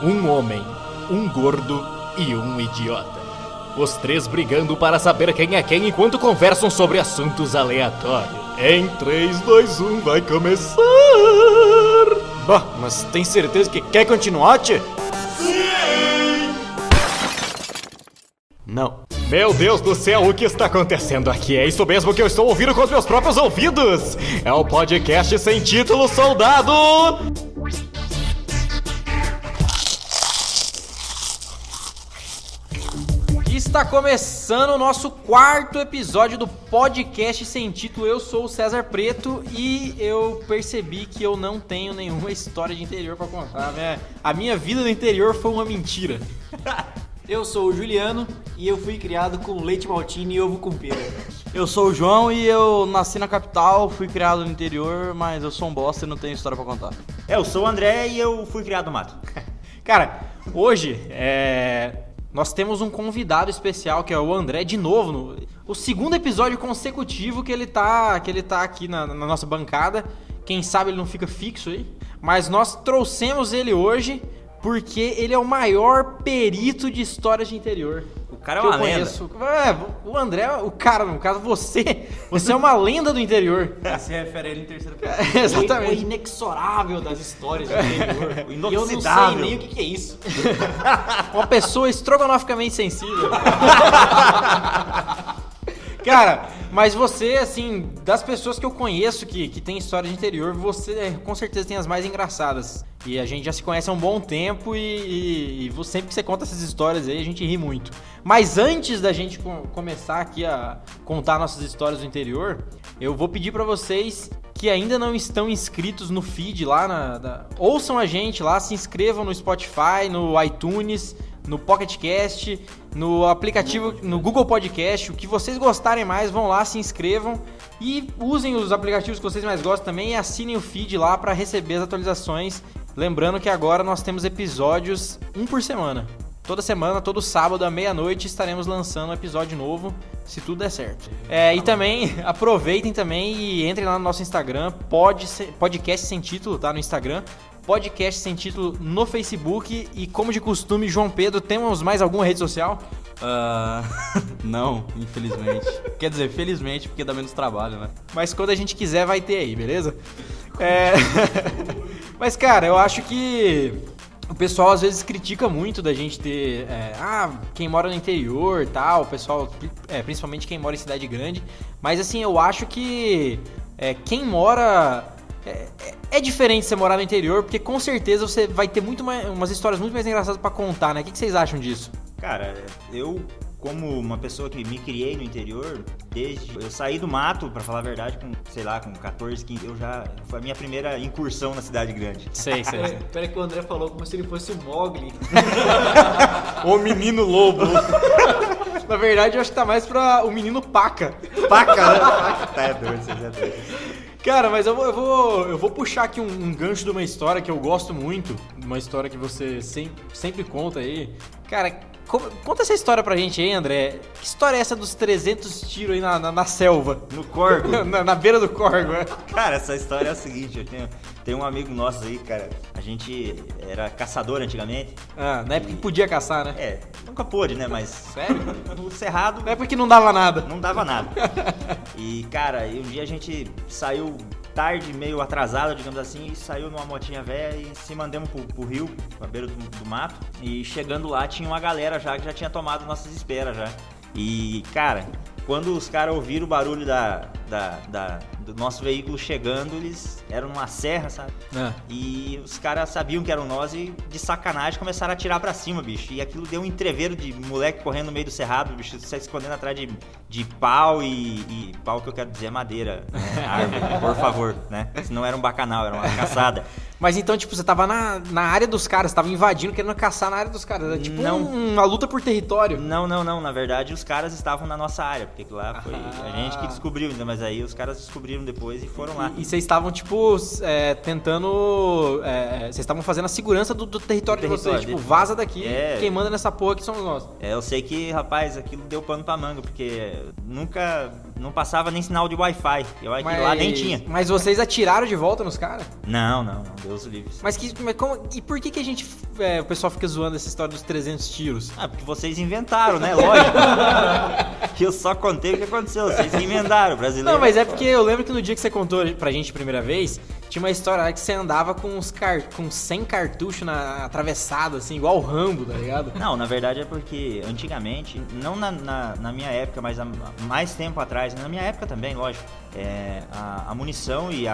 Um homem, um gordo e um idiota. Os três brigando para saber quem é quem enquanto conversam sobre assuntos aleatórios. Em 3, 2, 1, vai começar! Bah, mas tem certeza que quer continuar, tchê? Sim! Não. Meu Deus do céu, o que está acontecendo aqui? É isso mesmo que eu estou ouvindo com os meus próprios ouvidos! É o podcast sem título, soldado! Está começando o nosso quarto episódio do podcast sem título. Eu sou o César Preto e eu percebi que eu não tenho nenhuma história de interior pra contar. A minha vida no interior foi uma mentira. Eu sou o Juliano e eu fui criado com leite maltine e ovo com pera. Eu sou o João e eu nasci na capital, fui criado no interior, mas eu sou um bosta e não tenho história pra contar. Eu sou o André e eu fui criado no mato. Cara, hoje nós temos um convidado especial, que é o André, de novo, o segundo episódio consecutivo que ele tá aqui na nossa bancada. Quem sabe ele não fica fixo aí. Mas nós trouxemos ele hoje porque ele é o maior perito de histórias de interior. O cara é uma lenda. O André, o cara, no caso você é uma lenda do interior. Se refere a ele em terceira pessoa. Exatamente. O inexorável das histórias do interior. O E eu não inoxidável. sei nem o que é isso. Uma pessoa estrogonoficamente sensível. Cara, mas você, assim, das pessoas que eu conheço que tem história de interior, você com certeza tem as mais engraçadas. E a gente já se conhece há um bom tempo e sempre que você conta essas histórias aí, a gente ri muito. Mas antes da gente começar aqui a contar nossas histórias do interior, eu vou pedir pra vocês que ainda não estão inscritos no feed lá, ouçam a gente lá, se inscrevam no Spotify, no iTunes, no Pocket Cast, no aplicativo, no Google Podcast, o que vocês gostarem mais, vão lá, se inscrevam e usem os aplicativos que vocês mais gostam também e assinem o feed lá para receber as atualizações. Lembrando que agora nós temos episódios um por semana. Toda semana, todo sábado à meia-noite estaremos lançando um episódio novo, se tudo der certo. E também aproveitem também e entrem lá no nosso Instagram, podcast sem título, tá? No Instagram. Podcast sem título no Facebook. E como de costume, João Pedro, temos mais alguma rede social? Não, infelizmente. Quer dizer, felizmente, porque dá menos trabalho, né? Mas quando a gente quiser vai ter aí, beleza? Mas cara, eu acho que o pessoal às vezes critica muito da gente ter quem mora no interior e tal, o pessoal, principalmente quem mora em cidade grande. Mas assim, eu acho que quem mora... É diferente você morar no interior, porque com certeza você vai ter umas histórias muito mais engraçadas pra contar, né? O que vocês acham disso? Cara, eu, como uma pessoa que me criei no interior, eu saí do mato, pra falar a verdade, com 14, 15, foi a minha primeira incursão na cidade grande. Sei. Pera que o André falou como se ele fosse o Mowgli. O menino lobo. Na verdade, eu acho que tá mais pra o menino Paca. Paca, né? Tá, é doido, você é doido. Cara, mas eu vou puxar aqui um gancho de uma história que eu gosto muito, uma história que você sempre conta aí. Cara, conta essa história pra gente aí, André. Que história é essa dos 300 tiros aí na selva? No corgo? na beira do corgo, né? Cara, essa história é a seguinte, eu tenho um amigo nosso aí, cara, a gente era caçador antigamente. Na época que podia caçar, né? Nunca pôde, né, mas... Sério? No cerrado... Na época que não dava nada. Não dava nada. E, cara, um dia a gente saiu tarde, meio atrasado, digamos assim, e saiu numa motinha velha e se mandamos pro rio, pra beira do mato. E chegando lá, tinha uma galera já que já tinha tomado nossas esperas já. E, cara, quando os caras ouviram o barulho do nosso veículo chegando, eles eram numa serra, sabe? E os caras sabiam que eram nós e, de sacanagem, começaram a atirar pra cima, bicho. E aquilo deu um entreveiro de moleque correndo no meio do cerrado, bicho, se escondendo atrás de pau e pau que eu quero dizer é madeira, né? Árvore, por favor, né? Senão era um bacanal, era uma caçada. Mas então, tipo, você tava na área dos caras, tava invadindo, querendo caçar na área dos caras. Era tipo uma luta por território. Não. Na verdade, os caras estavam na nossa área, porque lá foi a gente que descobriu, mas aí os caras descobriram depois e foram lá. E vocês estavam, tipo, tentando... vocês estavam fazendo a segurança do território de vocês. Tipo, vaza daqui, quem manda nessa porra aqui somos nós. Eu sei que, rapaz, aquilo deu pano pra manga, porque nunca não passava nem sinal de Wi-Fi. Eu acho que lá nem tinha. Mas vocês atiraram de volta nos caras? Não, Deus livre. Mas e por que a gente, o pessoal fica zoando essa história dos 300 tiros? Ah, porque vocês inventaram, né? Lógico. Eu só contei o que aconteceu, vocês inventaram, brasileiro. Não, mas é porque eu lembro que no dia que você contou pra gente a primeira vez, tinha uma história lá que você andava com 100 cartuchos atravessado, assim, igual o Rambo, tá ligado? Não, na verdade é porque antigamente, não na minha época, mas há mais tempo atrás, na minha época também, lógico, a munição e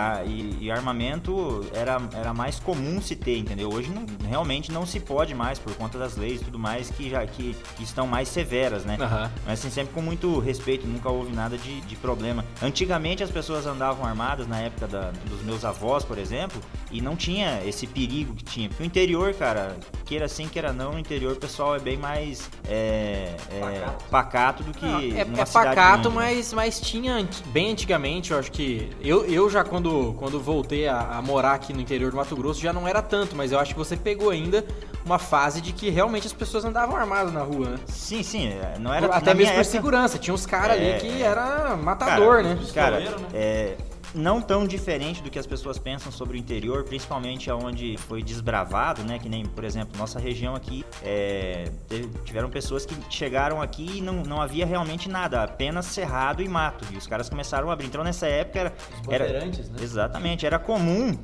armamento era mais comum se ter, entendeu? Hoje realmente não se pode mais por conta das leis e tudo mais que estão mais severas, né? Uhum. Mas assim, sempre com muito respeito, nunca houve nada de problema. Antigamente as pessoas andavam armadas na época dos meus avós, por exemplo, e não tinha esse perigo que tinha. Porque o interior, cara, queira sim, queira não, no interior o pessoal é bem mais pacato do que numa cidade pacato, grande, mas tinha bem antigamente, eu acho que eu já quando voltei a morar aqui no interior do Mato Grosso já não era tanto, mas eu acho que você pegou ainda uma fase de que realmente as pessoas andavam armadas na rua, né? Sim, não era... Até mesmo por segurança, tinha uns caras ali que era matador, né? Cara, não tão diferente do que as pessoas pensam sobre o interior, principalmente onde foi desbravado, né? Que nem, por exemplo, nossa região aqui, tiveram pessoas que chegaram aqui e não havia realmente nada, apenas cerrado e mato. E os caras começaram a abrir. Então, nessa época... Os bandeirantes, né? Exatamente, era comum...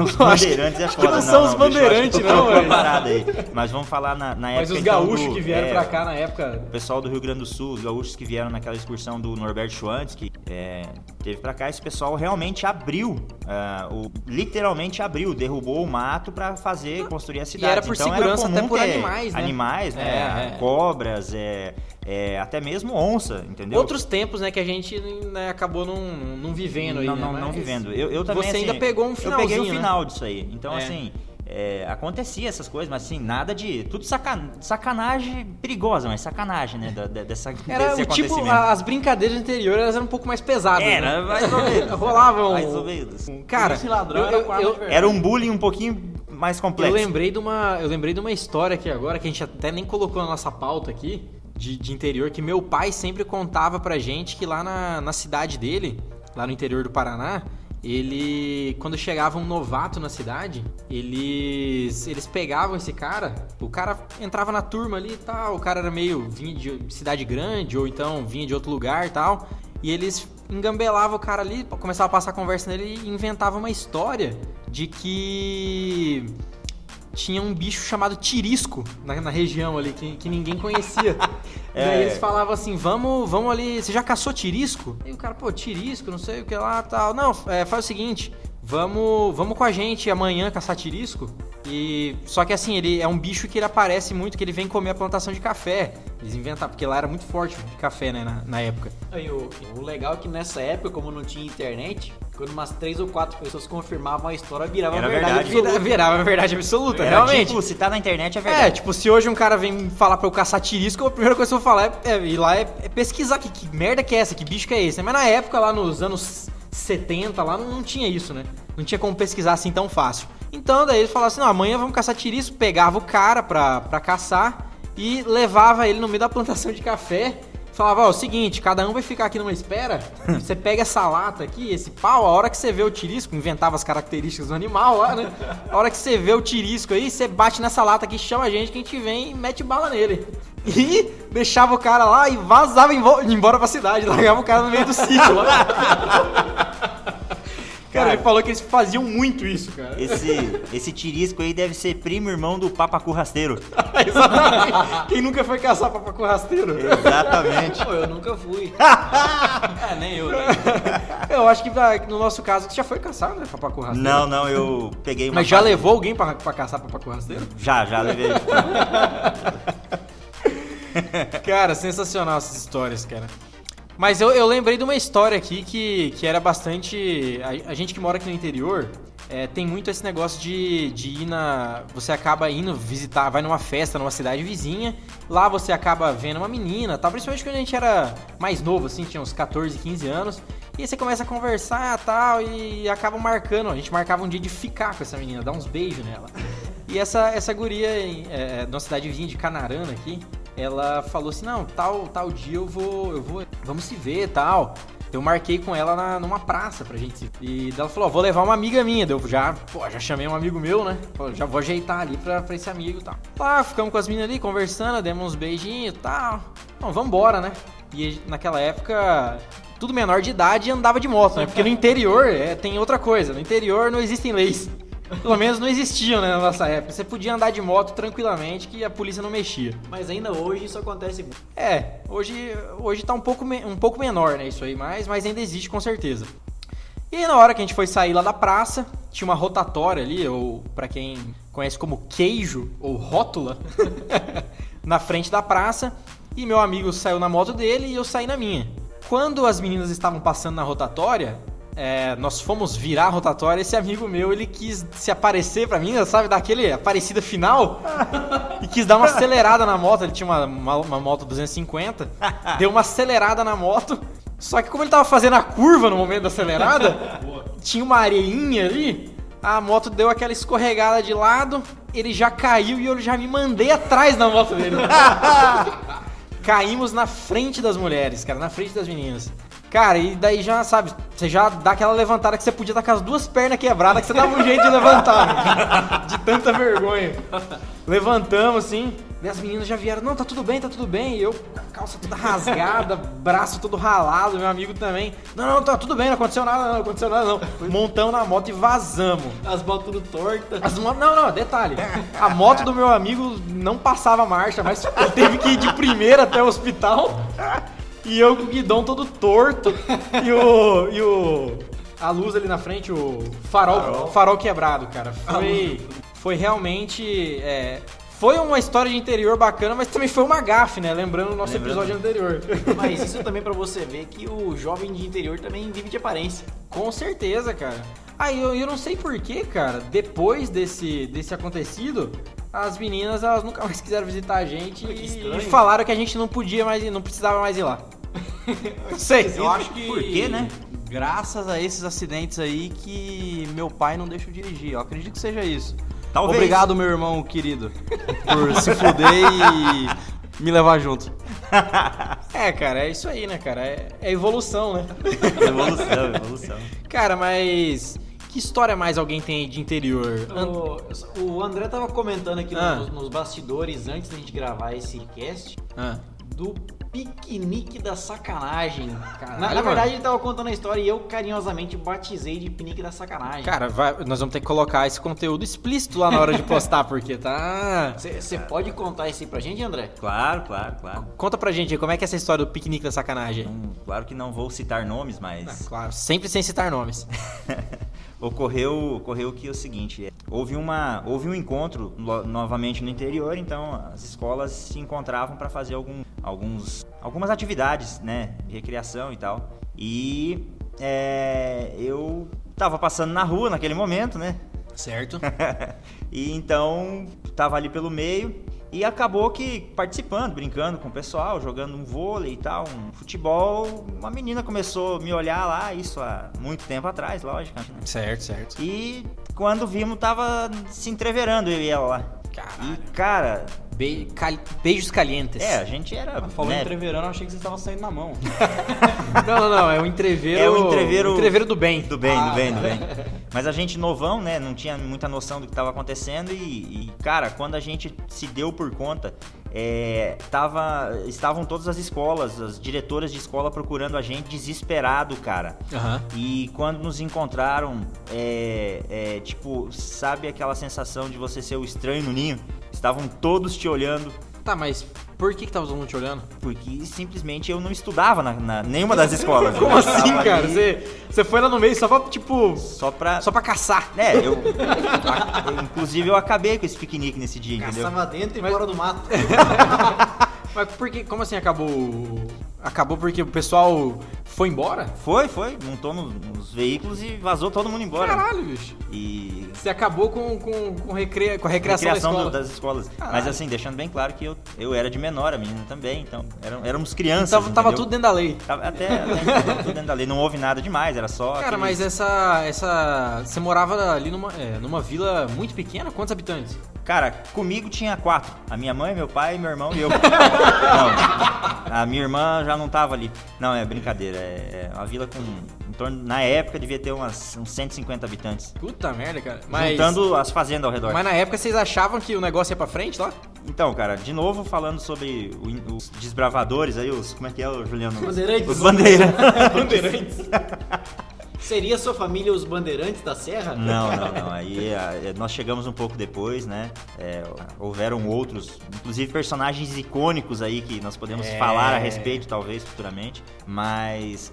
os bandeirantes é foda, não são os bandeirantes, não, velho. Aí. Mas vamos falar na época... Mas os gaúchos que vieram pra cá na época... O pessoal do Rio Grande do Sul, os gaúchos que vieram naquela excursão do Norberto Schwantz, que teve pra cá, esse pessoal realmente abriu, literalmente abriu, derrubou o mato pra construir a cidade. E era por então, segurança, era até por animais, né? Animais, né? Cobras, até mesmo onça, entendeu? Outros tempos, né, que a gente acabou não vivendo aí, não vivendo. Eu também, você assim, ainda pegou um finalzinho, eu peguei o né? final disso aí. Então, assim... acontecia essas coisas, mas assim, nada de... Tudo sacanagem perigosa, mas sacanagem, né? Desse acontecimento. Tipo, as brincadeiras do interior, elas eram um pouco mais pesadas, Era, né? mais ou menos. Rolavam... Mais ou menos. Cara, Esse ladrão era um bullying um pouquinho mais complexo. Eu lembrei de uma história aqui agora, que a gente até nem colocou na nossa pauta aqui, de interior, que meu pai sempre contava pra gente que lá na cidade dele, lá no interior do Paraná, quando chegava um novato na cidade, eles pegavam esse cara, o cara entrava na turma ali e tal, o cara vinha de cidade grande, ou então vinha de outro lugar e tal, e eles engambelavam o cara ali, começavam a passar a conversa nele e inventavam uma história de que tinha um bicho chamado tirisco na região ali, que ninguém conhecia. Daí eles falavam assim, vamos ali, você já caçou tirisco? E o cara, tirisco, não sei o que lá, tal. Não, faz o seguinte, vamos com a gente amanhã caçar tirisco. Só que assim, ele é um bicho que ele aparece muito, que ele vem comer a plantação de café. Eles inventaram, porque lá era muito forte de café, né, na época. Aí, o legal é que nessa época, como não tinha internet, quando umas 3 ou 4 pessoas confirmavam a história, virava verdade absoluta. Virava verdade absoluta, realmente. Tipo, se tá na internet é verdade. Se hoje um cara vem falar pra eu caçar tirisco, a primeira coisa que eu vou falar ir lá é pesquisar que merda que é essa, que bicho que é esse. Mas na época, lá nos anos 70, lá não tinha isso, né? Não tinha como pesquisar assim tão fácil. Então daí eles falavam assim, amanhã vamos caçar tirisco, pegava o cara pra caçar e levava ele no meio da plantação de café. Falava, o seguinte, cada um vai ficar aqui numa espera, você pega essa lata aqui, esse pau, a hora que você vê o tirisco, inventava as características do animal lá, né? A hora que você vê o tirisco aí, você bate nessa lata aqui, chama a gente que a gente vem e mete bala nele. E deixava o cara lá e vazava embora pra cidade, largava o cara no meio do sítio lá. Cara, ele falou que eles faziam muito isso, cara. Esse tirisco aí deve ser primo irmão do papacu rasteiro. Exatamente. Quem nunca foi caçar papacu rasteiro? Exatamente. Pô, eu nunca fui. Nem eu. Eu acho que no nosso caso você já foi caçar, né, papacu rasteiro? Não, eu peguei uma... Mas já levou alguém pra caçar papacu rasteiro? Já levei. Cara, sensacional essas histórias, cara. Mas eu lembrei de uma história aqui que era bastante... A gente que mora aqui no interior tem muito esse negócio de ir você acaba indo visitar, vai numa festa numa cidade vizinha, lá você acaba vendo uma menina, tal, principalmente quando a gente era mais novo, assim, tinha uns 14, 15 anos, e aí você começa a conversar tal, e acaba marcando, a gente marcava um dia de ficar com essa menina, dar uns beijos nela. E essa guria, numa cidade vizinha de Canarana aqui, ela falou assim, não, tal dia eu vou, vamos se ver e tal. Eu marquei com ela numa praça pra gente se ver. E ela falou, vou levar uma amiga minha. Eu já chamei um amigo meu, né? Já vou ajeitar ali pra esse amigo e tal. Lá, ficamos com as meninas ali conversando, demos uns beijinhos e tal. Então, vambora, né? E naquela época, tudo menor de idade andava de moto, né? Porque no interior tem outra coisa. No interior não existem leis. Pelo menos não existiam, né, na nossa época. Você podia andar de moto tranquilamente que a polícia não mexia. Mas ainda hoje isso acontece muito. Hoje tá um pouco menor, né, isso aí, mas ainda existe com certeza. E aí, na hora que a gente foi sair lá da praça, tinha uma rotatória ali, ou pra quem conhece como queijo, ou rótula, na frente da praça, e meu amigo saiu na moto dele e eu saí na minha. Quando as meninas estavam passando na rotatória, nós fomos virar a rotatória, esse amigo meu, ele quis se aparecer pra mim, sabe, dar aquele aparecida final, e quis dar uma acelerada na moto. Ele tinha uma moto 250, deu uma acelerada na moto, só que como ele tava fazendo a curva no momento da acelerada, tinha uma areinha ali, a moto deu aquela escorregada de lado, ele já caiu e eu já me mandei atrás da moto dele. Caímos na frente das mulheres, cara, na frente das meninas. Cara, e daí já, sabe, você já dá aquela levantada que você podia estar com as duas pernas quebradas, que você dava um jeito de levantar, né? De tanta vergonha. Levantamos, assim, e as meninas já vieram, não, tá tudo bem, e eu com a calça toda rasgada, braço todo ralado, meu amigo também, não, tá tudo bem, não aconteceu nada não. Montamos na moto e vazamos. As motos tudo tortas. Não, detalhe, a moto do meu amigo não passava marcha, mas ele teve que ir de primeira até o hospital. E eu com o guidão todo torto e a luz ali na frente, o farol quebrado, cara. Foi realmente... foi uma história de interior bacana, mas também foi uma gafe, né? Lembrando o nosso episódio anterior. Mas isso também pra você ver que o jovem de interior também vive de aparência. Com certeza, cara. Eu não sei porquê, cara, depois desse acontecido, as meninas, elas nunca mais quiseram visitar a gente e falaram que a gente não podia mais, não precisava mais ir lá. Não sei. Eu acho que... Por quê, né? Graças a esses acidentes aí que meu pai não deixa eu dirigir. Eu acredito que seja isso. Talvez. Obrigado, meu irmão querido, por se fuder e me levar junto. Cara, é isso aí, né, cara? É evolução, né? Evolução. Cara, mas... Que história mais alguém tem aí de interior? O André tava comentando aqui nos bastidores, antes da gente gravar esse cast, do piquenique da sacanagem. Na verdade, ele tava contando a história e eu carinhosamente batizei de piquenique da sacanagem. Cara, nós vamos ter que colocar esse conteúdo explícito lá na hora de postar, porque tá... Você pode contar isso aí pra gente, André? Claro. Conta pra gente aí, como é que é essa história do piquenique da sacanagem? Claro que não vou citar nomes, mas... Claro, sempre sem citar nomes. Ocorreu que é o seguinte, houve um encontro novamente no interior, então as escolas se encontravam para fazer algumas atividades, né, de recreação e tal. E eu tava passando na rua naquele momento, né? Certo. E então tava ali pelo meio e acabou que participando, brincando com o pessoal, jogando um vôlei e tal, um futebol. Uma menina começou a me olhar lá, isso há muito tempo atrás, lógico. Né? Certo. E quando vimos, tava se entreverando eu e ela lá. Caralho. E, cara... Beijos calientes. A gente era... Falou né? entreverando, eu achei que vocês estavam saindo na mão. Não, é o entreveiro... É o entreveiro do bem. Do bem. Mas a gente novão, né, não tinha muita noção do que estava acontecendo e, cara, quando a gente se deu por conta, estavam todas as escolas, as diretoras de escola procurando a gente desesperado, cara. E quando nos encontraram, tipo, sabe aquela sensação de você ser o estranho no ninho? Estavam todos te olhando. Tá, mas por que tava todo mundo te olhando? Porque simplesmente eu não estudava na nenhuma das escolas. Como assim, cara? Você foi lá no meio só pra, tipo... Só pra caçar. Inclusive eu acabei com esse piquenique nesse dia, entendeu? Caçava dentro e fora do mato. Mas por que, como assim acabou? Acabou porque o pessoal foi embora? Foi, montou nos veículos e vazou todo mundo embora. Caralho, bicho. E... Você acabou com a recreação da escola. Das escolas. Caralho. Mas assim, deixando bem claro que eu era de menor, a menina também, então éramos crianças. Então, tava tudo dentro da lei. Até tava tudo dentro da lei, não houve nada demais, era só... Cara, mas essa... Você morava ali numa vila muito pequena? Quantos habitantes? Cara, comigo tinha 4. A minha mãe, meu pai, meu irmão e eu. Não, a minha irmã já não tava ali. Não, é brincadeira. É uma vila com... Em torno, na época devia ter uns 150 habitantes. Puta merda, cara. Juntando as fazendas ao redor. Mas na época vocês achavam que o negócio ia pra frente lá? Então, cara, de novo falando sobre os desbravadores aí, como é que é, Juliano? Bandeirantes. Os bandeirantes. Bandeirantes. Seria sua família os bandeirantes da serra? Não. Aí nós chegamos um pouco depois, né? Houveram outros, inclusive personagens icônicos aí que nós podemos falar a respeito, talvez, futuramente. Mas,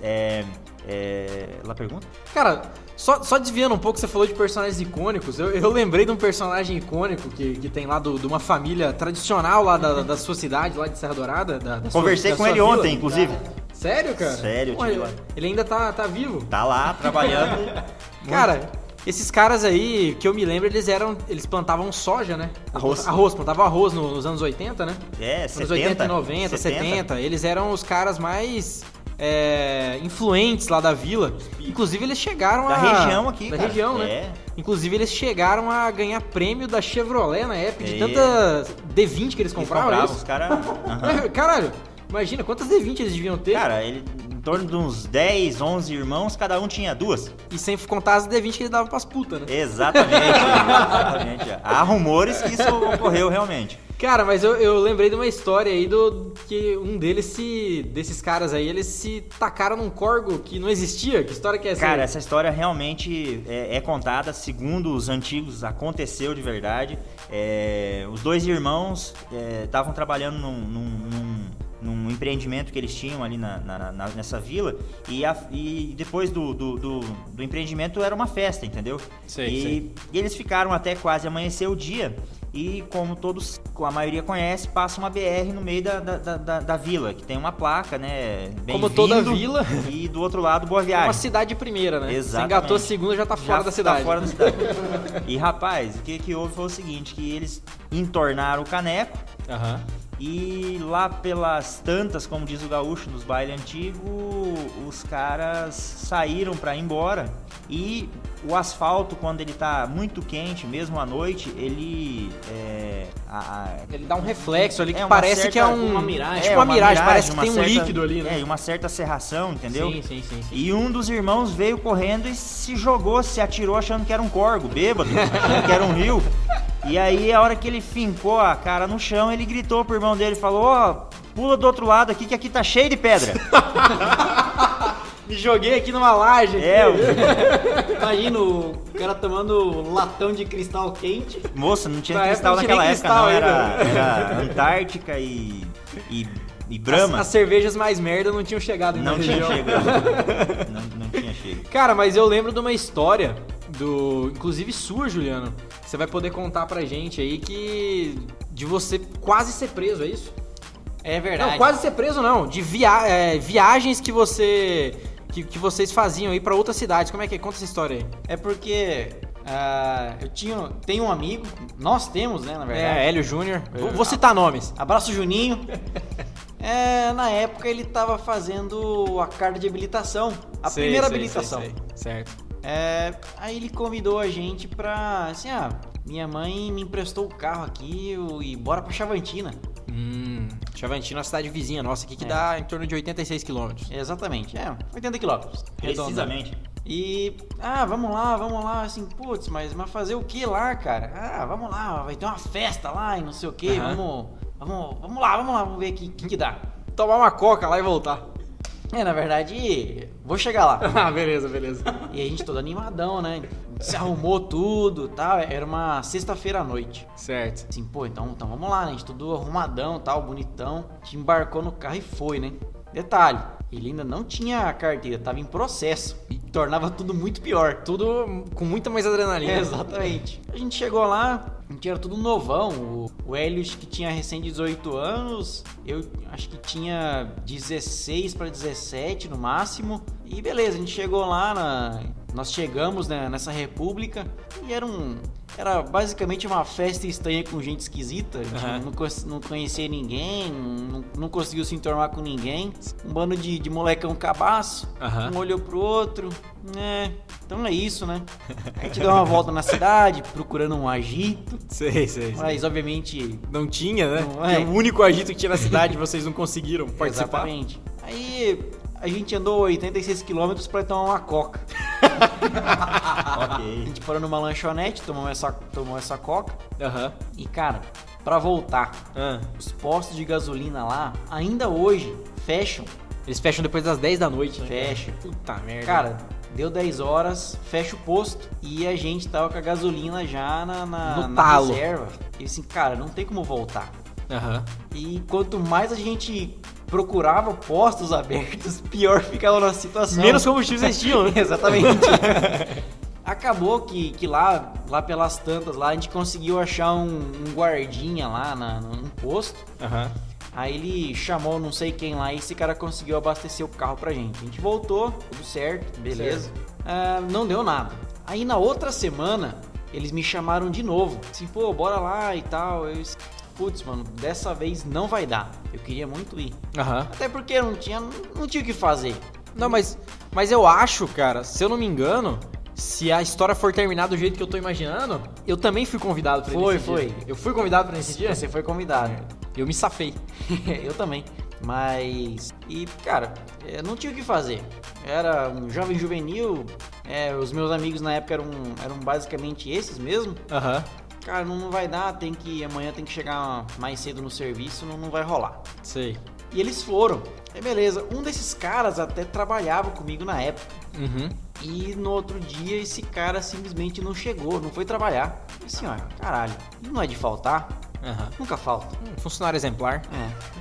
lá pergunta? Cara, só desviando um pouco, você falou de personagens icônicos. Eu lembrei de um personagem icônico que tem lá de uma família tradicional lá da sua cidade, lá de Serra Dourada. Conversei com ele ontem, inclusive. Sério, cara? Sério, Pô, ele ainda tá vivo? Tá lá, trabalhando. Cara, esses caras aí, que eu me lembro, eles plantavam soja, né? Plantavam arroz nos anos 80, né? Nos 70, 80, 90, 70. Eles eram os caras mais influentes lá da vila. Inclusive, eles chegaram da região aqui, Da cara. região, né? Inclusive, eles chegaram a ganhar prêmio da Chevrolet na época, de tanta D20 que eles compravam. Os caras... Caralho, imagina, quantas D20 eles deviam ter? Cara, em torno de uns 10, 11 irmãos, cada um tinha 2. E sem contar as D20 que eles davam pras putas, né? Exatamente. Há rumores que isso ocorreu realmente. Cara, mas eu lembrei de uma história aí que um desses caras aí, eles se tacaram num corgo que não existia. Que história que é essa? Cara, aí? essa história realmente é contada, segundo os antigos, aconteceu de verdade. Os 2 irmãos estavam trabalhando num empreendimento que eles tinham ali nessa vila, e depois do empreendimento era uma festa, entendeu? Sei. E eles ficaram até quase amanhecer o dia, e como a maioria conhece, passa uma BR no meio da vila, que tem uma placa, né? Como toda vila. E do outro lado, Boa Viagem. Uma cidade primeira, né? Exatamente. Você engatou a segunda, já tá fora da cidade. Tá fora da cidade. E rapaz, o que houve foi o seguinte, que eles entornaram o caneco. Aham. E lá pelas tantas, como diz o gaúcho, nos bailes antigos, os caras saíram pra ir embora. E o asfalto, quando ele tá muito quente, mesmo à noite, ele... ele dá um reflexo ali que parece que é uma miragem. Tipo uma miragem, parece que tem um líquido ali, né? E uma certa serração, entendeu? Sim. E um dos irmãos veio correndo e se atirou achando que era um corgo, bêbado, achando que era um rio. E aí, a hora que ele fincou a cara no chão, ele gritou pro irmão dele, falou, pula do outro lado aqui, que aqui tá cheio de pedra. Me joguei aqui numa laje. Imagina o cara tomando latão de cristal quente. Moça, não tinha Na cristal época naquela época, não. ainda. Era Antártica e Brahma. As cervejas mais merda não tinham chegado ainda. Não tinha chegado. Não tinha chegado. Cara, mas eu lembro de uma história inclusive sua, Juliano. Você vai poder contar pra gente aí de você quase ser preso, é isso? É verdade. Não, quase ser preso não. De viagens que vocês faziam aí pra outras cidades. Como é que é? Conta essa história aí. É porque tenho um amigo, nós temos, né, na verdade. Hélio Júnior. Vou citar nomes. Abraço, Juninho. Na época ele tava fazendo a carta de habilitação. A primeira habilitação. Certo. Aí ele convidou a gente pra, assim, minha mãe me emprestou o carro aqui e bora pra Chavantina. Chavantina é uma cidade vizinha nossa aqui que dá em torno de 86 quilômetros. Exatamente, 80 quilômetros. Precisamente. E, vamos lá, assim, putz, mas fazer o que lá, cara? Vamos lá, vai ter uma festa lá e não sei o que, vamos lá, vamos ver o que dá. Tomar uma coca lá e voltar. Na verdade, vou chegar lá. Beleza. E a gente todo animadão, né? Se arrumou tudo e tal. Era uma sexta-feira à noite. Certo. Assim, então vamos lá, né? A gente tudo arrumadão, tal, bonitão. A gente embarcou no carro e foi, né? Detalhe, ele ainda não tinha a carteira, tava em processo. E tornava tudo muito pior. Tudo com muita mais adrenalina. Exatamente. A gente chegou lá, a gente era tudo novão. O Hélio que tinha recém 18 anos, eu acho que tinha 16 para 17 no máximo. E beleza, a gente chegou lá nós chegamos, né, nessa república e era basicamente uma festa estranha com gente esquisita. A gente não conhecia ninguém, não conseguiu se enturmar com ninguém. Um bando de molecão cabaço, um olhou pro outro. Então é isso, né? A gente deu uma volta na cidade procurando um agito. Sei. Mas obviamente... Não tinha, né? Porque o único agito que tinha na cidade vocês não conseguiram participar. Exatamente. Aí a gente andou 86 km pra tomar uma coca. Ok. A gente parou numa lanchonete, tomou essa coca. E cara, pra voltar, os postos de gasolina lá, ainda hoje, fecham. Eles fecham depois das 10 da noite, né? Fecha. Puta merda. Cara, deu 10 horas, fecha o posto e a gente tava com a gasolina já na talo. Reserva. E assim, cara, não tem como voltar. E quanto mais a gente procurava postos abertos, pior ficava a nossa situação. Menos combustível vocês tinham, né? Exatamente. Acabou que lá pelas tantas, lá a gente conseguiu achar um guardinha lá num posto. Aí ele chamou não sei quem lá e esse cara conseguiu abastecer o carro pra gente. A gente voltou, tudo certo, beleza. Não deu nada. Aí na outra semana, eles me chamaram de novo. Assim, pô, bora lá e tal. Eu disse, putz, mano, dessa vez não vai dar. Eu queria muito ir. Até porque não tinha o que fazer. Não, mas eu acho, cara, se eu não me engano, se a história for terminar do jeito que eu tô imaginando, eu também fui convidado pra ir nesse dia. Eu fui convidado pra esse dia? Você foi convidado. Eu me safei. Eu também. Mas... E, cara, não tinha o que fazer. Era um jovem juvenil. Os meus amigos na época eram basicamente esses mesmo. Cara, não vai dar. Amanhã tem que chegar mais cedo no serviço. Não vai rolar. Sei. E eles foram. Aí beleza. Um desses caras até trabalhava comigo na época. E no outro dia esse cara simplesmente não chegou. Não foi trabalhar. E assim, ó, caralho. Não é de faltar? Nunca falta. Funcionário exemplar.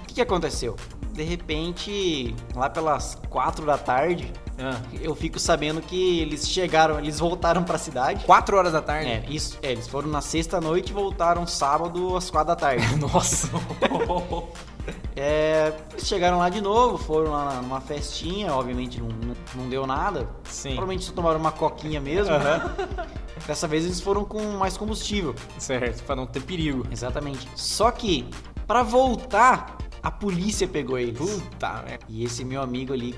O que aconteceu? De repente, lá pelas 4 da tarde, eu fico sabendo que eles voltaram pra cidade. 4 horas da tarde? Eles foram na sexta-noite e voltaram sábado às 4 da tarde. Nossa! Eles chegaram lá de novo, foram lá numa festinha, obviamente não deu nada. Sim. Provavelmente só tomaram uma coquinha mesmo. Dessa vez eles foram com mais combustível. Certo, pra não ter perigo. Exatamente. Só que, pra voltar, a polícia pegou eles. Puta merda. E esse meu amigo ali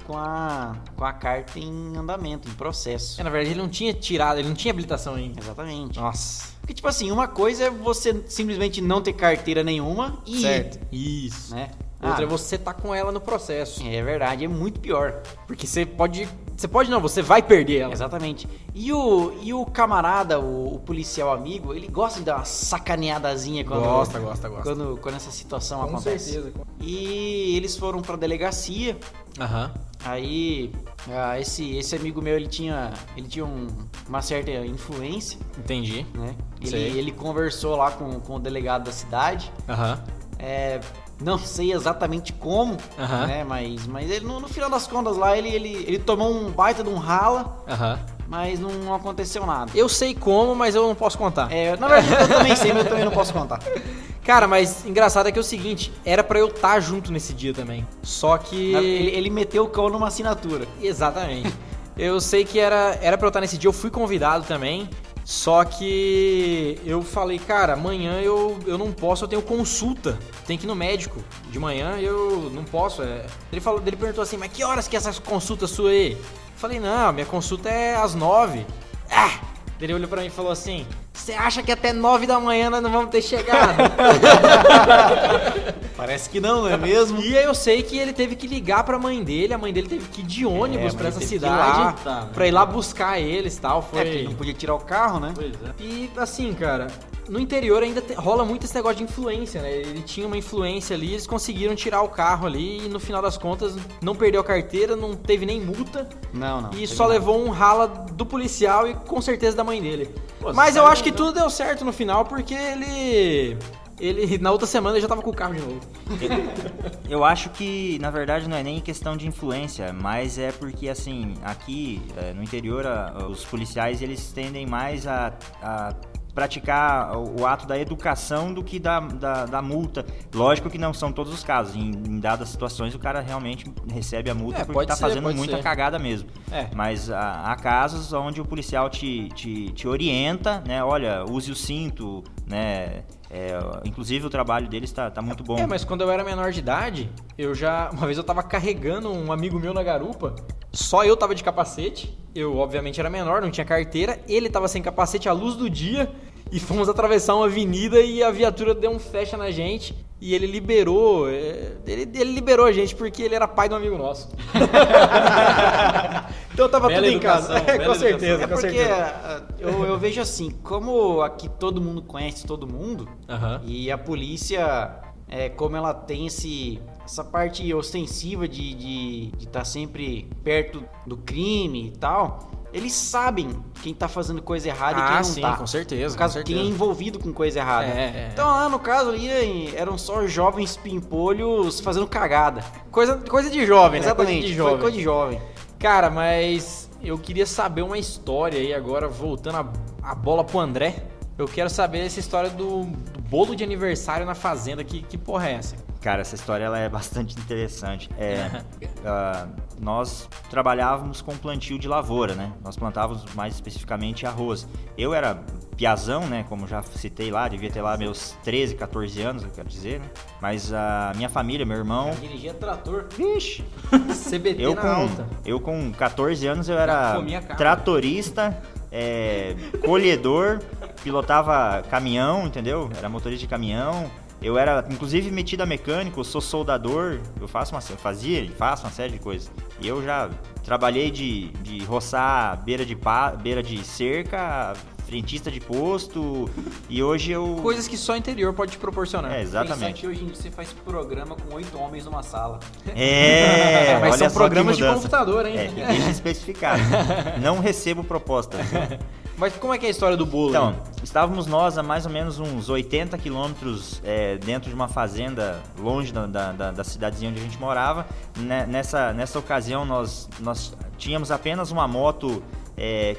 com a carta em andamento, em processo. Na verdade ele não tinha tirado, ele não tinha habilitação ainda. Exatamente. Nossa. Porque, tipo assim, uma coisa é você simplesmente não ter carteira nenhuma e... Certo. Isso. Né? Outra é você tá com ela no processo. É verdade, é muito pior. Porque você pode não, você vai perder ela. Exatamente. E o camarada, o policial amigo, ele gosta de dar uma sacaneadazinha quando... Gosta. Quando essa situação com acontece. Certeza. E eles foram pra delegacia. Aí, esse amigo meu, ele tinha uma certa influência. Entendi. Né? Ele conversou lá com o delegado da cidade. Não sei exatamente como, né? Mas ele, no final das contas lá, ele tomou um baita de um rala, mas não aconteceu nada. Eu sei como, mas eu não posso contar. Na verdade eu também sei, mas eu também não posso contar. Cara, mas engraçado é que é o seguinte, era pra eu estar junto nesse dia também. Só que... Ele meteu o cão numa assinatura. Exatamente. Eu sei que era pra eu estar nesse dia, eu fui convidado também. Só que eu falei, cara, amanhã eu não posso, eu tenho consulta. Tem que ir no médico. De manhã eu não posso. Ele perguntou assim, mas que horas que é essa consulta sua aí? Eu falei, não, minha consulta é às 9. Ele olhou pra mim e falou assim, você acha que até 9 da manhã nós não vamos ter chegado? Parece que não é mesmo? E aí eu sei que ele teve que ligar pra mãe dele, a mãe dele teve que ir de ônibus pra essa cidade pra ir lá buscar eles e tal. Porque ele não podia tirar o carro, né? Pois é. E assim, cara, no interior ainda rola muito esse negócio de influência, né? Ele tinha uma influência ali, eles conseguiram tirar o carro ali e no final das contas não perdeu a carteira, não teve nem multa. Não. E só levou um rala do policial e com certeza da mãe dele. Mas eu acho que tudo deu certo no final porque ele na outra semana já tava com o carro de novo. Eu acho que, na verdade, não é nem questão de influência, mas é porque, assim, aqui no interior, os policiais, eles tendem mais a praticar o ato da educação do que da multa. Lógico que não são todos os casos. Em dadas situações, o cara realmente recebe a multa porque tá fazendo muita cagada mesmo. Mas há casos onde o policial te orienta, né? Olha, use o cinto, né? Inclusive o trabalho deles tá muito bom. Mas quando eu era menor de idade, uma vez eu tava carregando um amigo meu na garupa, só eu tava de capacete, eu obviamente era menor, não tinha carteira, ele tava sem capacete à luz do dia, e fomos atravessar uma avenida e a viatura deu um fecha na gente, e ele liberou a gente porque ele era pai de um amigo nosso. Então tava tudo em casa. Com certeza, com certeza. Eu vejo assim, como aqui todo mundo conhece todo mundo, e a polícia, como ela tem essa parte ostensiva de estar sempre perto do crime e tal, eles sabem quem tá fazendo coisa errada e quem não tá. Com certeza. No caso, quem é envolvido com coisa errada. Então lá no caso ali, eram só jovens pimpolhos fazendo cagada. Coisa de jovem, né? Exatamente, foi coisa de jovem. Cara, mas eu queria saber uma história aí agora, voltando a bola pro André. Eu quero saber essa história do bolo de aniversário na fazenda. Que porra é essa? Cara, essa história ela é bastante interessante. Nós trabalhávamos com plantio de lavoura, né? Nós plantávamos mais especificamente arroz. Eu era piazão, né? Como já citei lá, devia ter lá meus 13, 14 anos, eu quero dizer, né? Mas a minha família, meu irmão... Eu dirigia trator. Vixe! CBT alta. Eu com 14 anos eu era tratorista, colhedor, pilotava caminhão, entendeu? Era motorista de caminhão. Eu era, inclusive, metido a mecânico, sou soldador, faço uma série de coisas. E eu já trabalhei de roçar beira de cerca, frentista de posto, e hoje eu... Coisas que só o interior pode te proporcionar. Exatamente. Pensar que hoje em dia você faz programa com 8 homens numa sala. Mas são programas de computador, hein? E deixa especificado. Não recebo propostas. Mas como é que é a história do bolo? Então, estávamos nós a mais ou menos uns 80 quilômetros dentro de uma fazenda, longe da cidadezinha onde a gente morava. Nessa ocasião, nós tínhamos apenas uma moto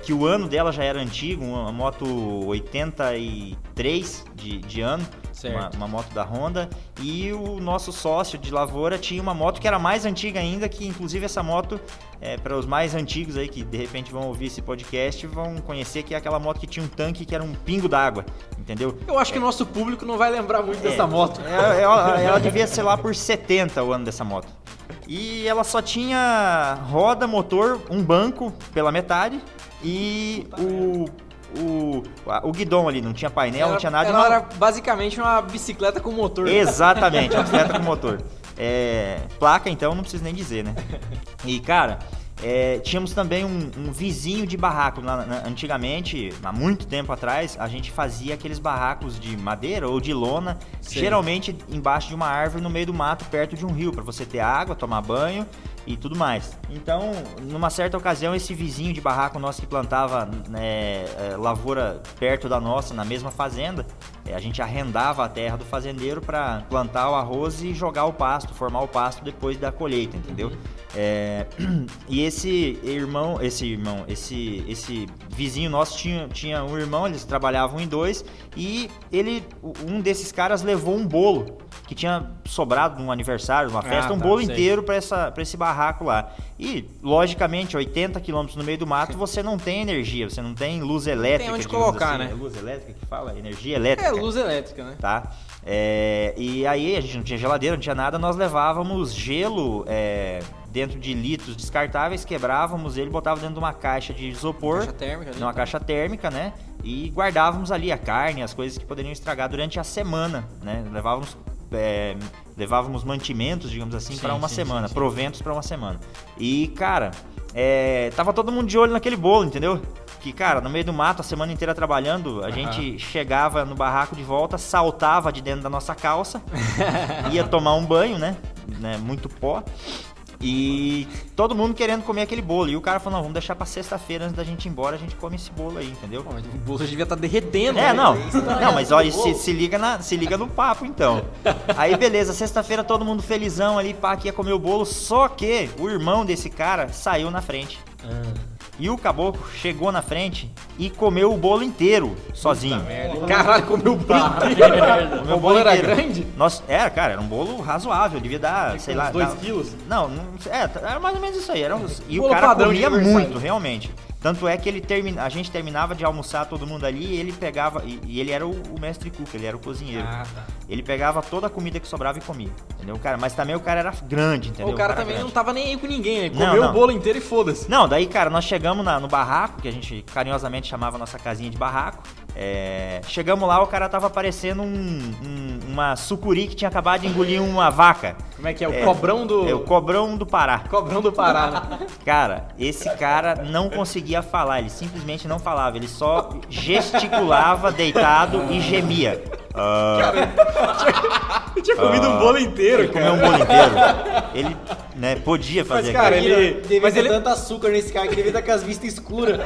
que o ano dela já era antigo, uma moto 83 de ano, uma moto da Honda, e o nosso sócio de lavoura tinha uma moto que era mais antiga ainda, que inclusive essa moto, para os mais antigos aí que de repente vão ouvir esse podcast, vão conhecer que é aquela moto que tinha um tanque que era um pingo d'água, entendeu? Eu acho que o nosso público não vai lembrar muito dessa moto. Ela devia ser lá por 70 o ano dessa moto. E ela só tinha roda, motor, um banco pela metade e o guidão ali, não tinha painel, não tinha nada. Ela era basicamente uma bicicleta com motor. Exatamente, uma bicicleta com motor. Placa, então, não preciso nem dizer, né? E, cara, tínhamos também um vizinho de barraco. Antigamente, há muito tempo atrás, a gente fazia aqueles barracos de madeira ou de lona, geralmente embaixo de uma árvore no meio do mato, perto de um rio, para você ter água, tomar banho e tudo mais. Então, numa certa ocasião, esse vizinho de barraco nosso que plantava lavoura perto da nossa, na mesma fazenda, a gente arrendava a terra do fazendeiro para plantar o arroz e jogar o pasto, formar o pasto depois da colheita, entendeu? E esse vizinho nosso tinha um irmão, eles trabalhavam em dois, e um desses caras levou um bolo que tinha sobrado num aniversário, numa festa, bolo inteiro para esse barraco lá. E, logicamente, 80 quilômetros no meio do mato, você não tem energia, você não tem luz elétrica. Não tem onde colocar, né? É luz elétrica que fala? Energia elétrica. Luz elétrica, né? Tá? E aí, a gente não tinha geladeira, não tinha nada, nós levávamos gelo dentro de litros descartáveis, quebrávamos ele, botávamos dentro de uma caixa de isopor. Caixa térmica, né? Numa caixa térmica, né? E guardávamos ali a carne, as coisas que poderiam estragar durante a semana, né? Levávamos mantimentos, digamos assim, para uma semana, proventos para uma semana. E, cara, tava todo mundo de olho naquele bolo, entendeu? Que, cara, no meio do mato, a semana inteira trabalhando, a gente chegava no barraco de volta, saltava de dentro da nossa calça, ia tomar um banho, né? Muito pó. E todo mundo querendo comer aquele bolo. E o cara falou, não, vamos deixar pra sexta-feira antes da gente ir embora, a gente come esse bolo aí, entendeu? Pô, mas o bolo já devia estar derretendo. Não, mas olha, se liga no papo, então. Aí, beleza, sexta-feira todo mundo felizão ali, pá, que ia comer o bolo, só que o irmão desse cara saiu na frente. E o caboclo chegou na frente e comeu o bolo inteiro, sozinho. Caralho, comeu o bolo inteiro. O bolo era grande? Nossa, era um bolo razoável, devia dar, sei lá... 2 quilos? Não, era mais ou menos isso aí. E bolo o cara padrão comia de aniversário. muito, realmente. Tanto é que a gente terminava de almoçar todo mundo ali e ele pegava... E ele era o mestre cook, ele era o cozinheiro. Ah, tá. Ele pegava toda a comida que sobrava e comia, entendeu? Cara, mas também o cara era grande, entendeu? O cara também grande. não tava nem aí com ninguém, né? Não, Comeu não. o bolo inteiro e foda-se. Não, daí, cara, nós chegamos no barraco, que a gente carinhosamente chamava a nossa casinha de barraco. Chegamos lá, o cara tava parecendo uma sucuri que tinha acabado de engolir uma vaca. Como é que é? O cobrão do... É o cobrão do Pará. Cobrão do Pará, né? Cara, esse cara não conseguia falar, ele simplesmente não falava, ele só gesticulava deitado e gemia. Eu tinha comido um bolo inteiro, Ele comeu um bolo inteiro. Ele, né, podia fazer Mas, cara, aquilo. Devia ter tanto açúcar nesse cara que devia estar com as vistas escuras.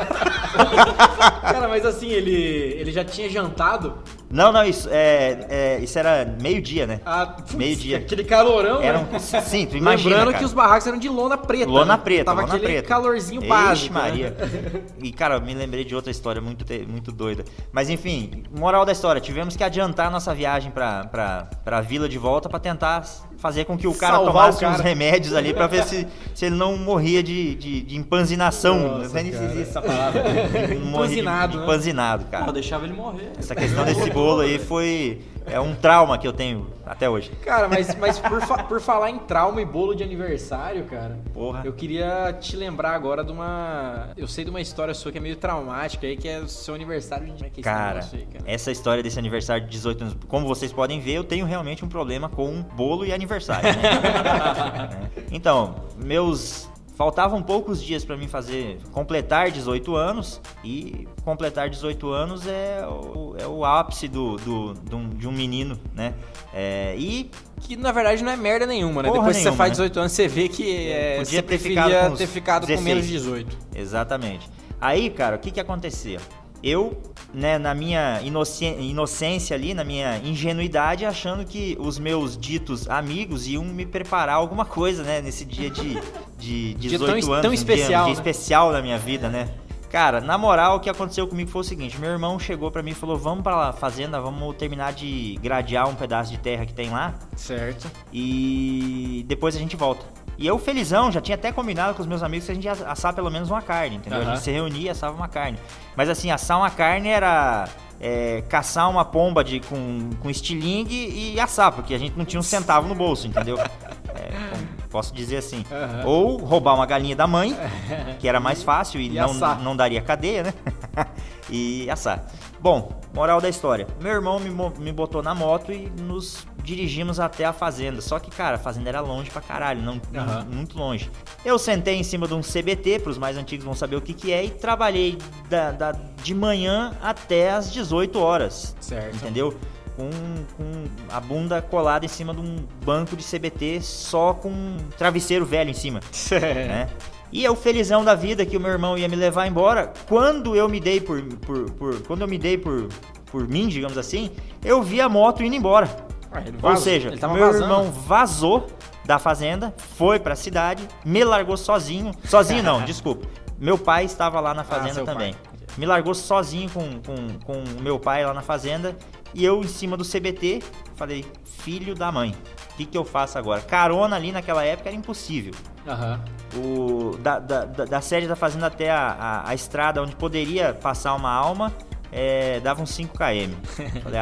Cara, mas assim, ele já tinha jantado? Não, isso era meio-dia, né? Meio-dia. Aquele calorão, Era né? Sim, tu imagina, Lembrando cara. que os barracos eram de lona preta. Lona né? preta, Tava lona aquele preta. calorzinho Ixi, básico. Maria. Né? E, cara, eu me lembrei de outra história muito doida. Mas, enfim, moral da história, tivemos que adiantar a nossa viagem pra vila de volta pra tentar fazer com que o cara Salvar tomasse o cara. uns remédios ali pra ver se ele não morria de empanzinação. Nossa, Não sei nem se cara. existe essa palavra. Empanzinado, né? Empanzinado, cara. Pô, deixava ele morrer. Essa questão desse bolo aí é um trauma que eu tenho até hoje. Cara, mas por falar em trauma e bolo de aniversário, cara, Porra. eu queria te lembrar agora de uma... Eu sei de uma história sua que é meio traumática aí, que é o seu aniversário de... Como é que é esse Cara, negócio aí, cara? essa história desse aniversário de 18 anos, como vocês podem ver, eu tenho realmente um problema com bolo e aniversário, né? Então, faltavam poucos dias pra mim completar 18 anos, e completar 18 anos é o ápice de um menino, né? Que na verdade não é merda nenhuma, né? Porra Depois que você nenhuma, faz né? 18 anos, você vê que Podia você ter preferia ficado com ter ficado com 16. menos de 18. Exatamente. Aí, cara, o que acontecia? Eu, né, na minha inocência ali, na minha ingenuidade, achando que os meus ditos amigos iam me preparar alguma coisa, né, nesse dia de 18 anos, tão especial, um dia né? especial na minha vida, né? Cara, na moral, o que aconteceu comigo foi o seguinte: meu irmão chegou pra mim e falou: vamos pra fazenda, vamos terminar de gradear um pedaço de terra que tem lá, Certo. e depois a gente volta. E eu, felizão, já tinha até combinado com os meus amigos que a gente ia assar pelo menos uma carne, entendeu? A gente se reunia e assava uma carne. Mas assim, assar uma carne era caçar uma pomba com estilingue e assar, porque a gente não tinha um centavo no bolso, entendeu? Posso dizer assim. Ou roubar uma galinha da mãe, que era mais fácil e não daria cadeia, né? E assar. Bom, moral da história. Meu irmão me botou na moto e nos dirigimos até a fazenda. Só que, cara, a fazenda era longe pra caralho, muito longe. Eu sentei em cima de um CBT, pros mais antigos vão saber o que é, e trabalhei de manhã até as 18 horas. Certo. Entendeu? Com a bunda colada em cima de um banco de CBT, só com um travesseiro velho em cima. Né? E eu, felizão da vida, que o meu irmão ia me levar embora. Quando eu me dei por mim, digamos assim, eu vi a moto indo embora. Ou seja, meu irmão vazou da fazenda, foi pra cidade, me largou sozinho. Sozinho não, desculpa. Meu pai estava lá na fazenda também. Me largou sozinho com o meu pai lá na fazenda. E eu em cima do CBT, falei: filho da mãe, o que eu faço agora? Carona ali naquela época era impossível. Da sede da fazenda até a estrada onde poderia passar uma alma, dava uns 5 km. Falei: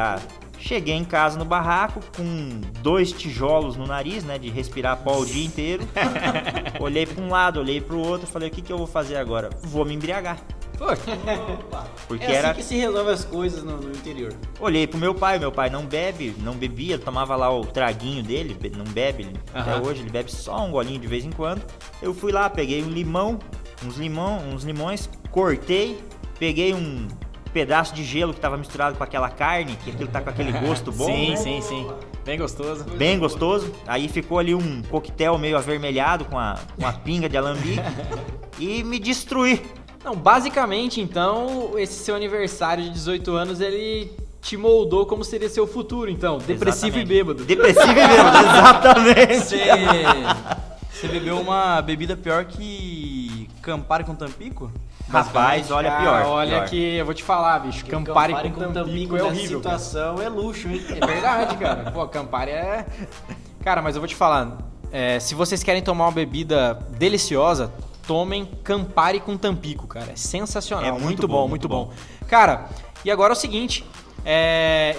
cheguei em casa no barraco com 2 tijolos no nariz, né, de respirar pó o dia inteiro. Olhei para um lado, olhei para o outro, falei: o que eu vou fazer agora? Vou me embriagar. Porque assim que se resolve as coisas no interior. Olhei pro meu pai não bebia, tomava lá o traguinho dele, não bebe, até hoje ele bebe só um golinho de vez em quando. Eu fui lá, peguei uns limões, cortei, peguei um pedaço de gelo que tava misturado com aquela carne, que aquilo tá com aquele gosto bom. Sim. Bem gostoso. Bem gostoso. Aí ficou ali um coquetel meio avermelhado com a pinga de alambique e me destruí. Não, basicamente, então, esse seu aniversário de 18 anos, ele te moldou como seria seu futuro, então. Depressivo e bêbado. Depressivo e bêbado, exatamente. Você bebeu uma bebida pior que Campari com Tampico? Rapaz, olha, pior. Olha pior. que eu vou te falar, bicho. Campari com Tampico é horrível. A situação é luxo, hein? É verdade, cara. Pô, Campari é... Cara, mas eu vou te falar. Se vocês querem tomar uma bebida deliciosa, tomem Campari com Tampico, cara. É sensacional. É muito bom, muito bom. Cara, e agora é o seguinte...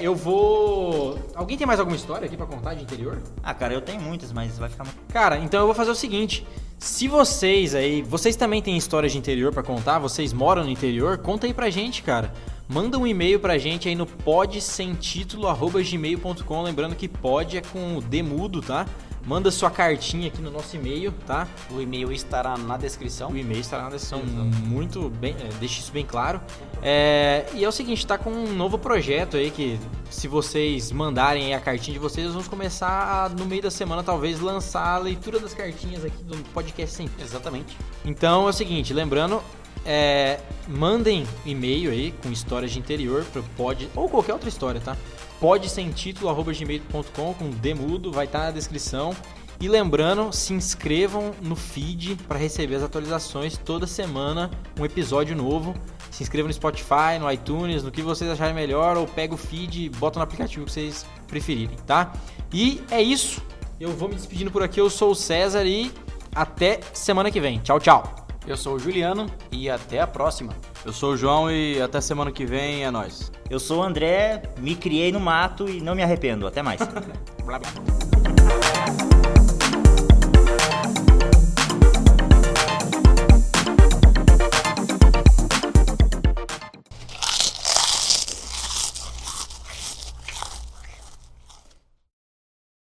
eu vou... Alguém tem mais alguma história aqui pra contar de interior? Ah, cara, eu tenho muitas, mas vai ficar... Cara, então eu vou fazer o seguinte... Se vocês também têm histórias de interior pra contar, vocês moram no interior, conta aí pra gente, cara. Manda um e-mail pra gente aí no podsemtitulo@gmail.com, lembrando que pod é com o D mudo, tá? Manda sua cartinha aqui no nosso e-mail, tá? O e-mail estará na descrição. O e-mail estará na descrição, muito bem, deixa isso bem claro. E é o seguinte, tá com um novo projeto aí que, se vocês mandarem aí a cartinha de vocês, nós vamos começar no meio da semana, talvez, lançar a leitura das cartinhas aqui do podcast sempre. Exatamente. Então é o seguinte, lembrando, mandem e-mail aí com histórias de interior pro pod, ou qualquer outra história, tá? podsemtitulo@gmail.com com Demudo, vai estar na descrição. E lembrando, se inscrevam no feed para receber as atualizações toda semana, um episódio novo. Se inscrevam no Spotify, no iTunes, no que vocês acharem melhor, ou pega o feed e bota no aplicativo que vocês preferirem, tá? E é isso. Eu vou me despedindo por aqui, eu sou o César e até semana que vem. Tchau, tchau. Eu sou o Juliano e até a próxima. Eu sou o João e até semana que vem é nóis. Eu sou o André, me criei no mato e não me arrependo. Até mais. Blá, blá.